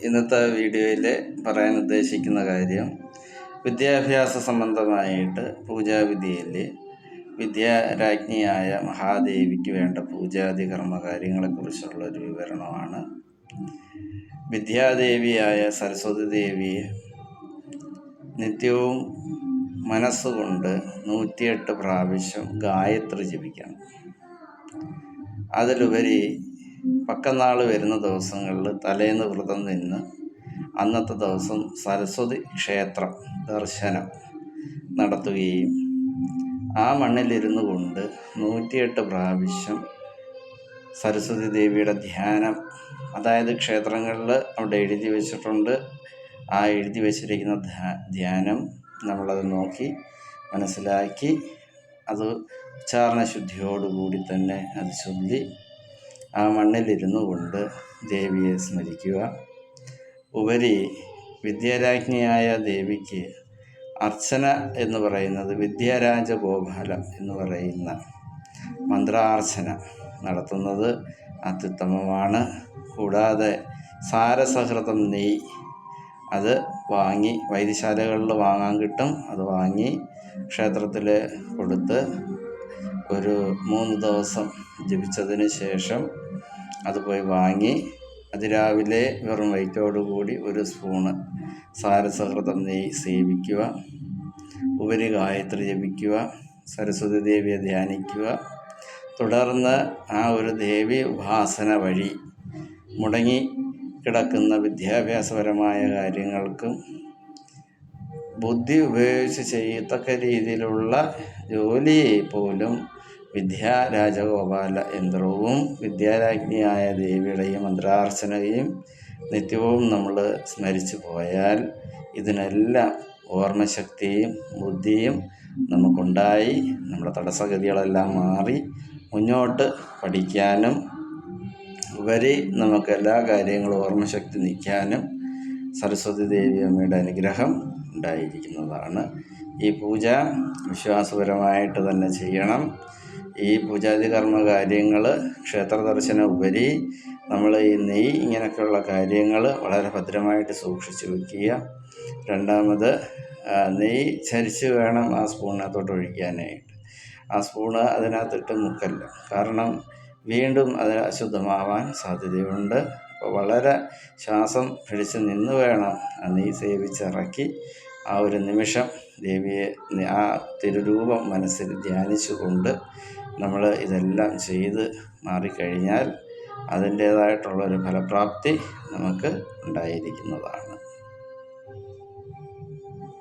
ഇന്നത്തെ വീഡിയോയിൽ പറയാൻ ഉദ്ദേശിക്കുന്ന കാര്യം വിദ്യാഭ്യാസ സംബന്ധമായിട്ട് പൂജാവിധിയിൽ വിദ്യാരാജ്ഞിയായ മഹാദേവിക്ക് വേണ്ട പൂജാതി കർമ്മകാര്യങ്ങളെക്കുറിച്ചുള്ളൊരു വിവരണമാണ്. വിദ്യാദേവിയായ സരസ്വതി ദേവിയെ നിത്യവും മനസ്സുകൊണ്ട് 108 പ്രാവശ്യം ഗായത്രി ജപിക്കണം. അതിലുപരി പക്കനാൾ വരുന്ന ദിവസങ്ങളിൽ തലേന്ന് വ്രതം നിന്ന് അന്നത്തെ ദിവസം സരസ്വതി ക്ഷേത്രം ദർശനം നടത്തുകയും ആ മണ്ണിലിരുന്നു കൊണ്ട് 108 പ്രാവശ്യം സരസ്വതി ദേവിയുടെ ധ്യാനം, അതായത് ക്ഷേത്രങ്ങളിൽ അവിടെ എഴുതി വച്ചിട്ടുണ്ട്, ആ എഴുതി വച്ചിരിക്കുന്ന ധ്യാനം നമ്മളത് നോക്കി മനസ്സിലാക്കി അത് ഉച്ചാരണശുദ്ധിയോടുകൂടി തന്നെ അത് ചൊല്ലി ആ മണ്ണിലിരുന്നു കൊണ്ട് ദേവിയെ സ്മരിക്കുക. ഉപരി വിദ്യാരാജ്ഞിയായ ദേവിക്ക് അർച്ചന എന്ന് പറയുന്നത് വിദ്യാരാജഗോപാലം എന്ന് പറയുന്ന മന്ത്രാർച്ചന നടത്തുന്നത് അത്യുത്തമമാണ്. കൂടാതെ സാരസഹൃതം നെയ്യ് അത് വാങ്ങി വൈദ്യശാലകളിൽ വാങ്ങാൻ കിട്ടും. അത് വാങ്ങി ക്ഷേത്രത്തിൽ കൊടുത്ത് ഒരു 3 ദിവസം ജപിച്ചതിന് ശേഷം അത് പോയി വാങ്ങി അതിരാവിലെ വെറും വയറ്റോടുകൂടി 1 സ്പൂണ് സാരസഹൃതം നെയ്യ് സേവിക്കുക. ഉപരി ഗായത്രി ജപിക്കുക, സരസ്വതി ദേവിയെ ധ്യാനിക്കുക. തുടർന്ന് ആ ഒരു ദേവി ഉപാസന വഴി മുടങ്ങി കിടക്കുന്ന വിദ്യാഭ്യാസപരമായ കാര്യങ്ങൾക്കും ബുദ്ധി ഉപയോഗിച്ച് ചെയ്യത്തക്ക രീതിയിലുള്ള ജോലിയെ പോലും വിദ്യാരാജഗോപാല യന്ത്രവും വിദ്യാരാജ്ഞിയായ ദേവിയുടെയും മന്ത്രാർച്ചനയും നിത്യവും നമ്മൾ സ്മരിച്ചു പോയാൽ ഇതിനെല്ലാം ഓർമ്മശക്തിയും ബുദ്ധിയും നമുക്കുണ്ടായി നമ്മുടെ തടസ്സഗതികളെല്ലാം മാറി മുന്നോട്ട് പഠിക്കാനും ഉപരി നമുക്ക് എല്ലാ കാര്യങ്ങളും ഓർമ്മശക്തി നിൽക്കാനും സരസ്വതി ദേവി അമ്മയുടെ അനുഗ്രഹം ഉണ്ടായിരിക്കുന്നതാണ്. ഈ പൂജ വിശ്വാസപരമായിട്ട് തന്നെ ചെയ്യണം. ഈ പൂജാതി കർമ്മ കാര്യങ്ങൾ ക്ഷേത്ര ദർശനം ഉപരി നമ്മൾ ഈ നെയ്യ് ഇങ്ങനെയൊക്കെയുള്ള കാര്യങ്ങൾ വളരെ ഭദ്രമായിട്ട് സൂക്ഷിച്ച് വയ്ക്കുക. രണ്ടാമത് നെയ്യ് ചരിച്ച് വേണം ആ സ്പൂണിനകത്തോട്ട് ഒഴിക്കാനായിട്ട്. ആ സ്പൂണ് അതിനകത്തിട്ട് മുക്കല്ല, കാരണം വീണ്ടും അത് അശുദ്ധമാവാൻ സാധ്യതയുണ്ട്. അപ്പോൾ വളരെ ശ്വാസം പിടിച്ച് നിന്ന് വേണം ആ നെയ്യ് സേവിച്ചിറക്കി ആ ഒരു നിമിഷം ദേവിയെ ആ തിരുരൂപം മനസ്സിൽ ധ്യാനിച്ചുകൊണ്ട് നമ്മൾ ഇതെല്ലാം ചെയ്ത് മാറിക്കഴിഞ്ഞാൽ അതിൻ്റേതായിട്ടുള്ളൊരു ഫലപ്രാപ്തി നമുക്ക് ഉണ്ടായിരിക്കുന്നതാണ്.